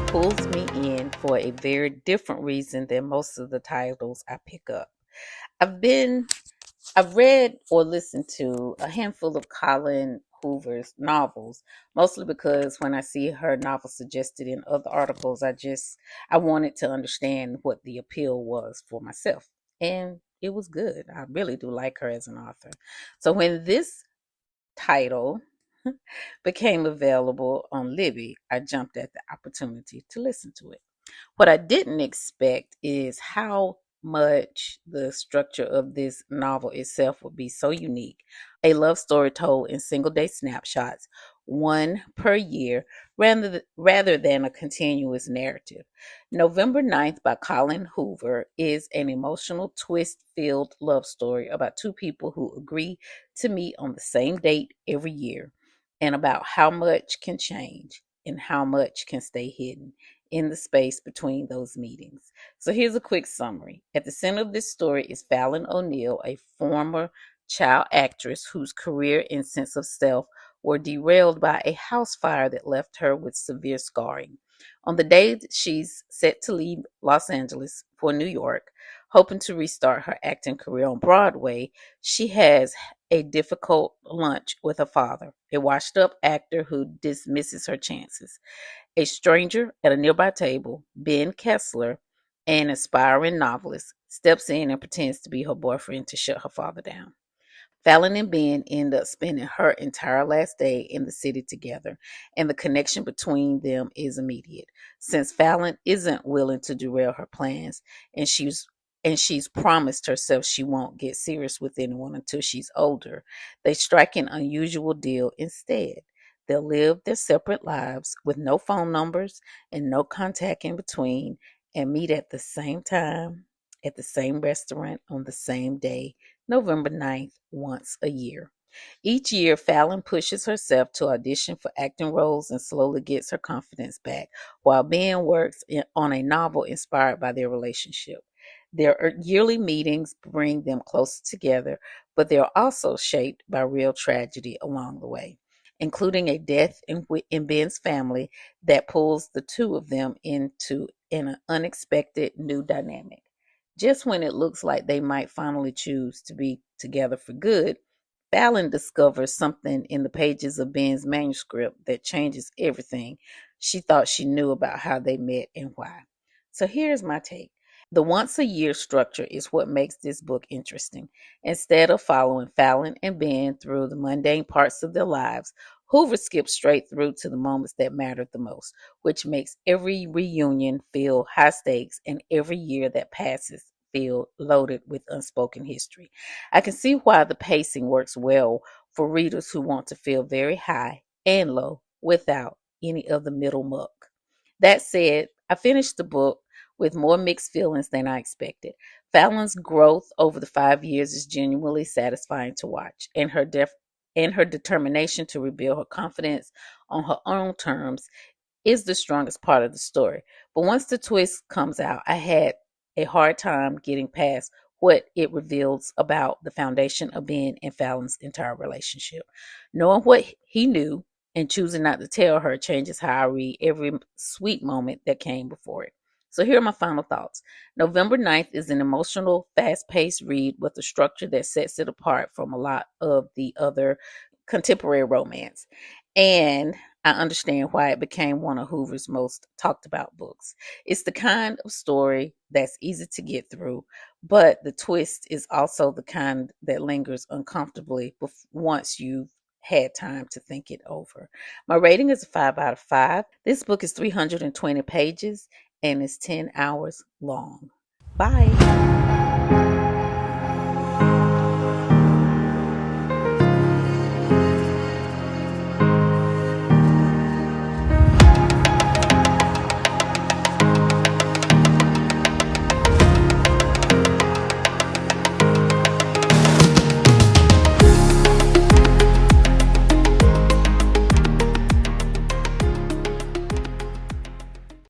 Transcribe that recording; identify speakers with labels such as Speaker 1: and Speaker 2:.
Speaker 1: pulls me in for a very different reason than most of the titles I pick up. I've been I've read or listened to a handful of Colleen Hoover's novels, mostly because when I see her novel suggested in other articles, I wanted to understand what the appeal was for myself. And it was good. I really do like her as an author. So when this title became available on Libby, I jumped at the opportunity to listen to it. What I didn't expect is how much the structure of this novel itself would be so unique. A love story told in single day snapshots, one per year, rather than a continuous narrative. November 9th by Colleen Hoover is an emotional, twist filled love story about two people who agree to meet on the same date every year and about how much can change and how much can stay hidden in the space between those meetings. So here's a quick summary. At the center of this story is Fallon O'Neil, a former child actress whose career and sense of self were derailed by a house fire that left her with severe scarring. On the day that she's set to leave Los Angeles for New York, hoping to restart her acting career on Broadway, she has a difficult lunch with her father, a washed up actor who dismisses her chances. A stranger at a nearby table, Ben Kessler, an aspiring novelist, steps in and pretends to be her boyfriend to shut her father down. Fallon and Ben end up spending her entire last day in the city together, and the connection between them is immediate. Since Fallon isn't willing to derail her plans, and she's promised herself she won't get serious with anyone until she's older, they strike an unusual deal instead. They'll live their separate lives with no phone numbers and no contact in between and meet at the same time at the same restaurant on the same day, November 9th, once a year. Each year, Fallon pushes herself to audition for acting roles and slowly gets her confidence back, while Ben works on a novel inspired by their relationship. Their yearly meetings bring them closer together, but they're also shaped by real tragedy along the way, including a death in Ben's family that pulls the two of them into an unexpected new dynamic. Just when it looks like they might finally choose to be together for good, Fallon discovers something in the pages of Ben's manuscript that changes everything she thought she knew about how they met and why. So here's my take. The once a year structure is what makes this book interesting. Instead of following Fallon and Ben through the mundane parts of their lives, Hoover skips straight through to the moments that mattered the most, which makes every reunion feel high stakes and every year that passes feel loaded with unspoken history. I can see why the pacing works well for readers who want to feel very high and low without any of the middle muck. That said, I finished the book with more mixed feelings than I expected. Fallon's growth over the 5 years is genuinely satisfying to watch, and her determination to rebuild her confidence on her own terms is the strongest part of the story. But once the twist comes out, I had a hard time getting past what it reveals about the foundation of Ben and Fallon's entire relationship. Knowing what he knew and choosing not to tell her changes how I read every sweet moment that came before it. So here are my final thoughts. November 9th is an emotional, fast-paced read with a structure that sets it apart from a lot of the other contemporary romance. And I understand why it became one of Hoover's most talked about books. It's the kind of story that's easy to get through, but the twist is also the kind that lingers uncomfortably once you've had time to think it over. My rating is a 5 out of 5. This book is 320 pages and is 10 hours long. Bye.